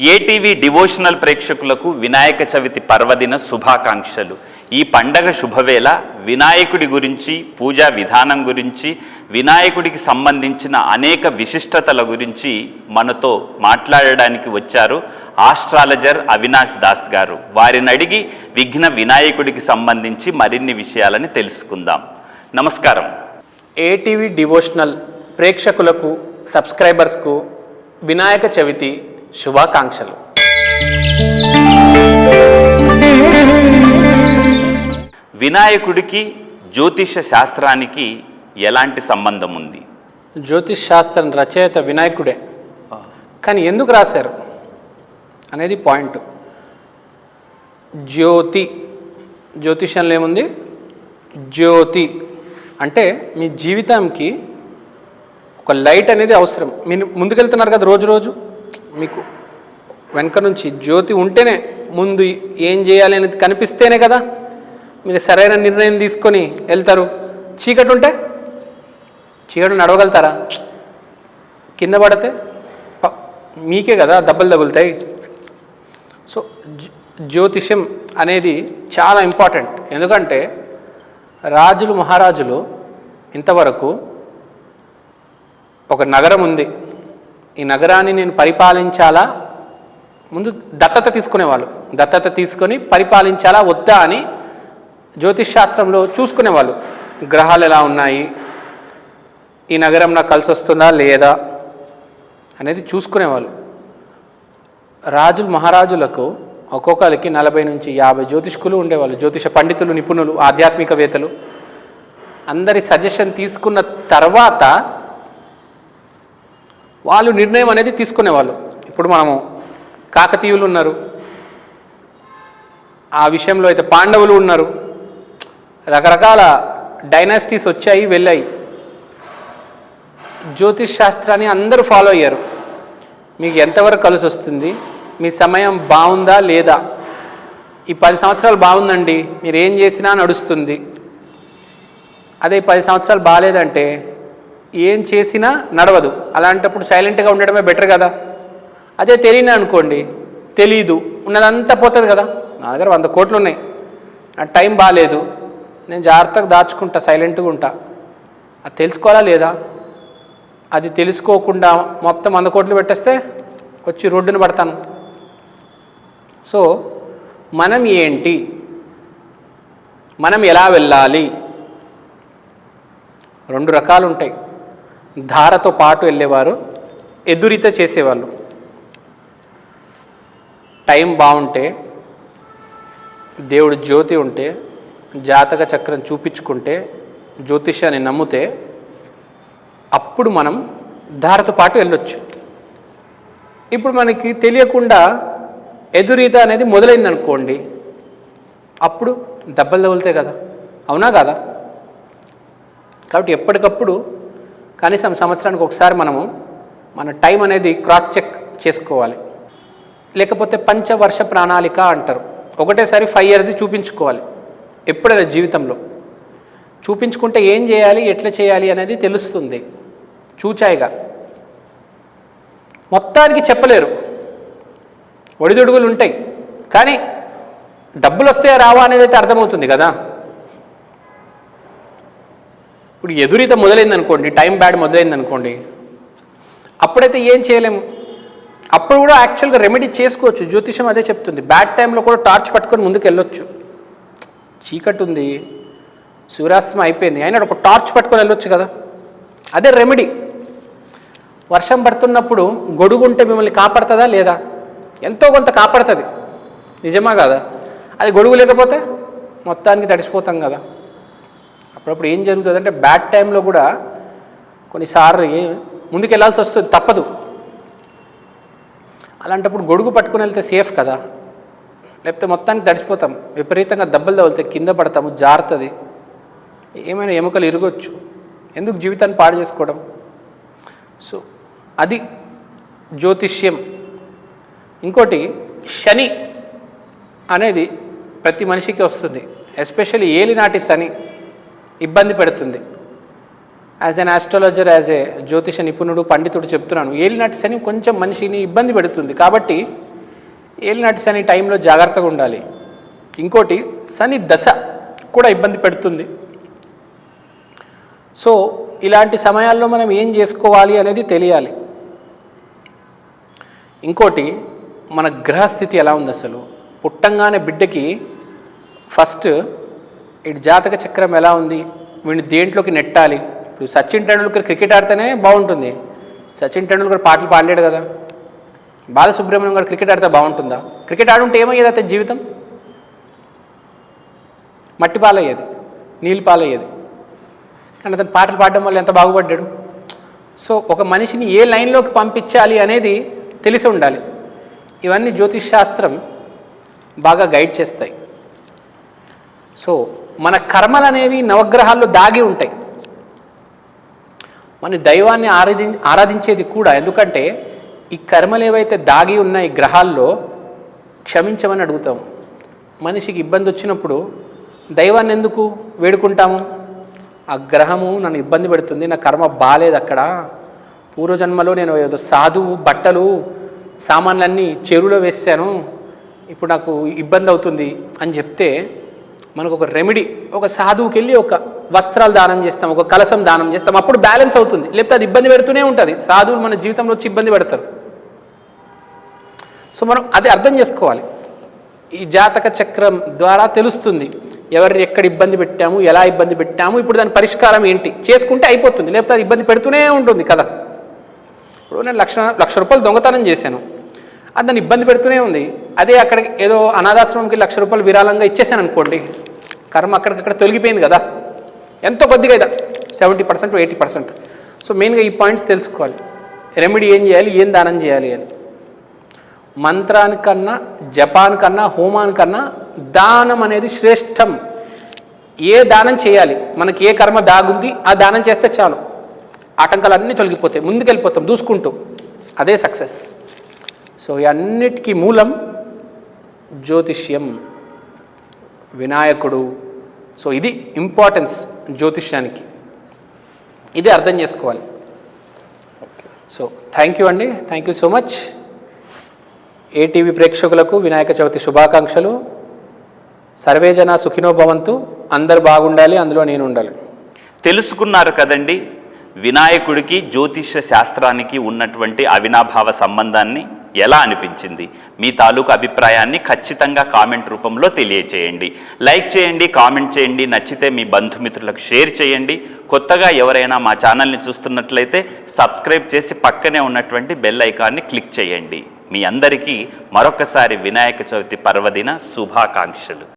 ATV devotional ప్రేక్షకులకు వినాయక చవితి పర్వదిన శుభాకాంక్షలు. ఈ పండగ శుభవేళ వినాయకుడి గురించి, పూజా విధానం గురించి, వినాయకుడికి సంబంధించిన అనేక విశిష్టతల గురించి మనతో మాట్లాడడానికి వచ్చారు ఆస్ట్రాలజర్ అవినాష్ దాస్ గారు. వారిని అడిగి విఘ్న వినాయకుడికి సంబంధించి మరిన్ని విషయాలని తెలుసుకుందాం. నమస్కారం. ఏటీవీ డివోషనల్ ప్రేక్షకులకు, సబ్స్క్రైబర్స్కు వినాయక చవితి శుభాకాంక్షలు. వినాయకుడికి జ్యోతిష శాస్త్రానికి ఎలాంటి సంబంధం ఉంది? జ్యోతిష్ శాస్త్రం రచయిత వినాయకుడే, కానీ ఎందుకు రాశారు అనేది పాయింట్. జ్యోతిషంలో ఏముంది? జ్యోతి అంటే మీ జీవితానికి ఒక లైట్ అనేది అవసరం. మీరు ముందుకెళ్తున్నారు కదా, రోజు మీకు వెనక నుంచి జ్యోతి ఉంటేనే, ముందు ఏం చేయాలి అనేది కనిపిస్తేనే కదా మీరు సరైన నిర్ణయం తీసుకొని వెళ్తారు. చీకటి ఉంటే చీకటి నడవగలుగుతారా? కింద పడితే మీకే కదా దెబ్బలు తగులుతాయి. సో జ్యోతిష్యం అనేది చాలా ఇంపార్టెంట్. ఎందుకంటే రాజులు, మహారాజులు ఇంతవరకు ఒక నగరం ఉంది, ఈ నగరాన్ని నేను పరిపాలించాలా, ముందు దత్తత తీసుకునేవాళ్ళు. దత్తత తీసుకొని పరిపాలించాలా వద్దా అని జ్యోతిష్ శాస్త్రంలో చూసుకునేవాళ్ళు. గ్రహాలు ఎలా ఉన్నాయి, ఈ నగరం నాకు కలిసి వస్తుందా లేదా అనేది చూసుకునేవాళ్ళు. రాజులు, మహారాజులకు ఒక్కొక్కరికి 40 నుంచి 50 జ్యోతిష్కులు ఉండేవాళ్ళు. జ్యోతిష పండితులు, నిపుణులు, ఆధ్యాత్మికవేత్తలు అందరి సజెషన్ తీసుకున్న తర్వాత వాళ్ళు నిర్ణయం అనేది తీసుకునేవాళ్ళు. ఇప్పుడు మనము కాకతీయులు ఉన్నారు, ఆ విషయంలో అయితే పాండవులు ఉన్నారు. రకరకాల డైనాసిటీస్ వచ్చాయి, వెళ్ళాయి. జ్యోతిష్ శాస్త్రాన్ని అందరూ ఫాలో అయ్యారు. మీకు ఎంతవరకు కలిసి వస్తుంది, మీ సమయం బాగుందా లేదా, ఈ 10 సంవత్సరాలు బాగుందండి, మీరు ఏం చేసినా నడుస్తుంది. అదే 10 సంవత్సరాలు బాగాలేదంటే ఏం చేసినా నడవదు. అలాంటప్పుడు సైలెంట్గా ఉండడమే బెటర్ కదా. అదే తెలియని అనుకోండి, తెలీదు, ఉన్నదంతా పోతుంది కదా. నా దగ్గర 100 కోట్లు ఉన్నాయి, నా టైం బాగాలేదు, నేను జాగ్రత్తగా దాచుకుంటా, సైలెంట్గా ఉంటా. అది తెలుసుకోవాలా లేదా? అది తెలుసుకోకుండా మొత్తం 100 కోట్లు పెట్టేస్తే వచ్చి రోడ్డున పడతాను. సో మనం ఏంటి, మనం ఎలా వెళ్ళాలి? 2 రకాలు ఉంటాయి. ధారతో పాటు వెళ్ళేవారు, ఎదురిత చేసేవాళ్ళు. టైం బాగుంటే, దేవుడు జ్యోతి ఉంటే, జాతక చక్రం చూపించుకుంటే, జ్యోతిష్యాన్ని నమ్మితే అప్పుడు మనం ధారతో పాటు వెళ్ళొచ్చు. ఇప్పుడు మనకి తెలియకుండా ఎదురీత అనేది మొదలైందనుకోండి, అప్పుడు దెబ్బలు తగులుతాయి కదా, అవునా కదా? కాబట్టి ఎప్పటికప్పుడు కనీసం సంవత్సరానికి ఒకసారి మనము మన టైం అనేది క్రాస్ చెక్ చేసుకోవాలి. లేకపోతే పంచవర్ష ప్రణాళిక అంటారు. ఒకటేసారి 5 years చూపించుకోవాలి. ఎప్పుడైనా జీవితంలో చూపించుకుంటే ఏం చేయాలి, ఎట్లా చేయాలి అనేది తెలుస్తుంది. చూచాయిగా మొత్తానికి చెప్పలేరు, ఒడిదొడుగులు ఉంటాయి, కానీ డబ్బులు వస్తే రావా అనేది అయితే అర్థమవుతుంది కదా. ఇప్పుడు ఎదురీత మొదలైందనుకోండి, టైం బ్యాడ్ మొదలైందనుకోండి, అప్పుడైతే ఏం చేయలేము. అప్పుడు కూడా యాక్చువల్గా రెమెడీ చేసుకోవచ్చు. జ్యోతిషం అదే చెప్తుంది. బ్యాడ్ టైంలో కూడా టార్చ్ పట్టుకొని ముందుకు వెళ్ళొచ్చు. చీకటి ఉంది, సూర్యాస్తమయం అయిపోయింది, అయినా ఒక టార్చ్ పట్టుకొని వెళ్ళొచ్చు కదా. అదే రెమెడీ. వర్షం పడుతున్నప్పుడు గొడుగు ఉంటే మిమ్మల్ని కాపాడుతుందా లేదా? ఎంతో కొంత కాపాడుతుంది, నిజమా కదా? అది గొడుగు లేకపోతే మొత్తానికి తడిసిపోతాం కదా. అప్పుడప్పుడు ఏం జరుగుతుందంటే బ్యాడ్ టైంలో కూడా కొన్నిసార్లు ముందుకు వెళ్ళాల్సి వస్తుంది, తప్పదు. అలాంటప్పుడు గొడుగు పట్టుకుని వెళ్తే సేఫ్ కదా, లేకపోతే మొత్తానికి తడిసిపోతాం, విపరీతంగా దెబ్బలు తగులుతాయి, కింద పడతాము, జారుతుంది, ఏమైనా ఎముకలు ఇరగొచ్చు. ఎందుకు జీవితాన్ని పాడు చేసుకోవడం? సో అది జ్యోతిష్యం. ఇంకోటి, శని అనేది ప్రతి మనిషికి వస్తుంది. ఎస్పెషల్లీ ఏలినాటి శని ఇబ్బంది పెడుతుంది. As an astrologer, as a జ్యోతిష నిపుణుడు, పండితుడు చెప్తున్నాను, ఏలినాటి శని కొంచెం మనిషిని ఇబ్బంది పెడుతుంది. కాబట్టి ఏలినాటి శని టైంలో జాగ్రత్తగా ఉండాలి. ఇంకోటి శని దశ కూడా ఇబ్బంది పెడుతుంది. సో ఇలాంటి సమయాల్లో మనం ఏం చేసుకోవాలి అనేది తెలియాలి. ఇంకోటి మన గ్రహస్థితి ఎలా ఉంది, అసలు పుట్టంగానే బిడ్డకి ఫస్ట్ ఇటు జాతక చక్రం ఎలా ఉంది, వీడిని దేంట్లోకి నెట్టాలి. ఇప్పుడు సచిన్ టెండూల్కర్ క్రికెట్ ఆడితేనే బాగుంటుంది. సచిన్ టెండూల్కర్ పాటలు పాడలేడు కదా. బాలసుబ్రహ్మణ్యం గారు క్రికెట్ ఆడితే బాగుంటుందా? క్రికెట్ ఆడుంటే ఏమయ్యేది అతని జీవితం? మట్టి పాలయ్యేది, నీళ్ళు పాలయ్యేది. కానీ అతను పాటలు పాడడం వల్ల ఎంత బాగుపడ్డాడు. సో ఒక మనిషిని ఏ లైన్లోకి పంపించాలి అనేది తెలిసి ఉండాలి. ఇవన్నీ జ్యోతిష్ శాస్త్రం బాగా గైడ్ చేస్తాయి. సో మన కర్మలు అనేవి నవగ్రహాల్లో దాగి ఉంటాయి. మన దైవాన్ని ఆరాధించేది కూడా, ఎందుకంటే ఈ కర్మలు ఏవైతే దాగి ఉన్నాయి గ్రహాల్లో క్షమించమని అడుగుతాం. మనిషికి ఇబ్బంది వచ్చినప్పుడు దైవాన్ని ఎందుకు వేడుకుంటాము? ఆ గ్రహము నన్ను ఇబ్బంది పెడుతుంది, నా కర్మ బాలేదు, అక్కడ పూర్వజన్మలో నేను ఏదో సాధువు బట్టలు సామాన్లన్నీ చెరువులో వేసాను, ఇప్పుడు నాకు ఇబ్బంది అవుతుంది అని చెప్తే మనకు ఒక రెమెడీ, ఒక సాధువుకి వెళ్ళి ఒక వస్త్రాలు దానం చేస్తాం, ఒక కలశం దానం చేస్తాం, అప్పుడు బ్యాలెన్స్ అవుతుంది. లేకపోతే అది ఇబ్బంది పెడుతూనే ఉంటుంది. సాధువులు మన జీవితంలో వచ్చి ఇబ్బంది పెడతారు. సో మనం అది అర్థం చేసుకోవాలి. ఈ జాతక చక్రం ద్వారా తెలుస్తుంది ఎవరిని ఎక్కడ ఇబ్బంది పెట్టాము, ఎలా ఇబ్బంది పెట్టాము, ఇప్పుడు దాని పరిష్కారం ఏంటి చేసుకుంటే అయిపోతుంది. లేకపోతే అది ఇబ్బంది పెడుతూనే ఉంటుంది కదా. ఇప్పుడు నేను లక్ష రూపాయలు దొంగతనం చేశాను, అది దాన్ని ఇబ్బంది పెడుతూనే ఉంది. అదే అక్కడికి ఏదో అనాథాశ్రమంకి ₹1,00,000 విరాళంగా ఇచ్చేసాను అనుకోండి, కర్మ అక్కడికక్కడ తొలగిపోయింది కదా. ఎంతో కొద్దిగా ఇదా 70% 80%. సో మెయిన్గా ఈ పాయింట్స్ తెలుసుకోవాలి. రెమెడీ ఏం చేయాలి, ఏం దానం చేయాలి అని. మంత్రానికన్నా జపానికన్నా హోమానికన్నా దానం అనేది శ్రేష్టం. ఏ దానం చేయాలి, మనకి ఏ కర్మ దాగుంది ఆ దానం చేస్తే చాలు, ఆటంకాలన్నీ తొలగిపోతాయి, ముందుకెళ్ళిపోతాం దూసుకుంటూ. అదే సక్సెస్. సో ఈ అన్నిటికీ మూలం జ్యోతిష్యం, వినాయకుడు. సో ఇది ఇంపార్టెన్స్ జ్యోతిష్యానికి, ఇది అర్థం చేసుకోవాలి. సో థ్యాంక్ యూ అండి, thank you so much. ATV ప్రేక్షకులకు వినాయక చవితి శుభాకాంక్షలు. సర్వేజన సుఖినో భవంతు. అందరు బాగుండాలి, అందులో నేను ఉండాలి. తెలుసుకున్నారు కదండి వినాయకుడికి జ్యోతిష శాస్త్రానికి ఉన్నటువంటి అవినాభావ సంబంధాన్ని. ఎలా అనిపించింది? మీ తాలూకు అభిప్రాయాన్ని ఖచ్చితంగా కామెంట్ రూపంలో తెలియచేయండి. లైక్ చేయండి, కామెంట్ చేయండి, నచ్చితే మీ బంధుమిత్రులకు షేర్ చేయండి. కొత్తగా ఎవరైనా మా ఛానల్ని చూస్తున్నట్లయితే సబ్స్క్రైబ్ చేసి పక్కనే ఉన్నటువంటి బెల్ ఐకాన్ని క్లిక్ చేయండి. మీ అందరికీ మరొకసారి వినాయక చవితి పర్వదిన శుభాకాంక్షలు.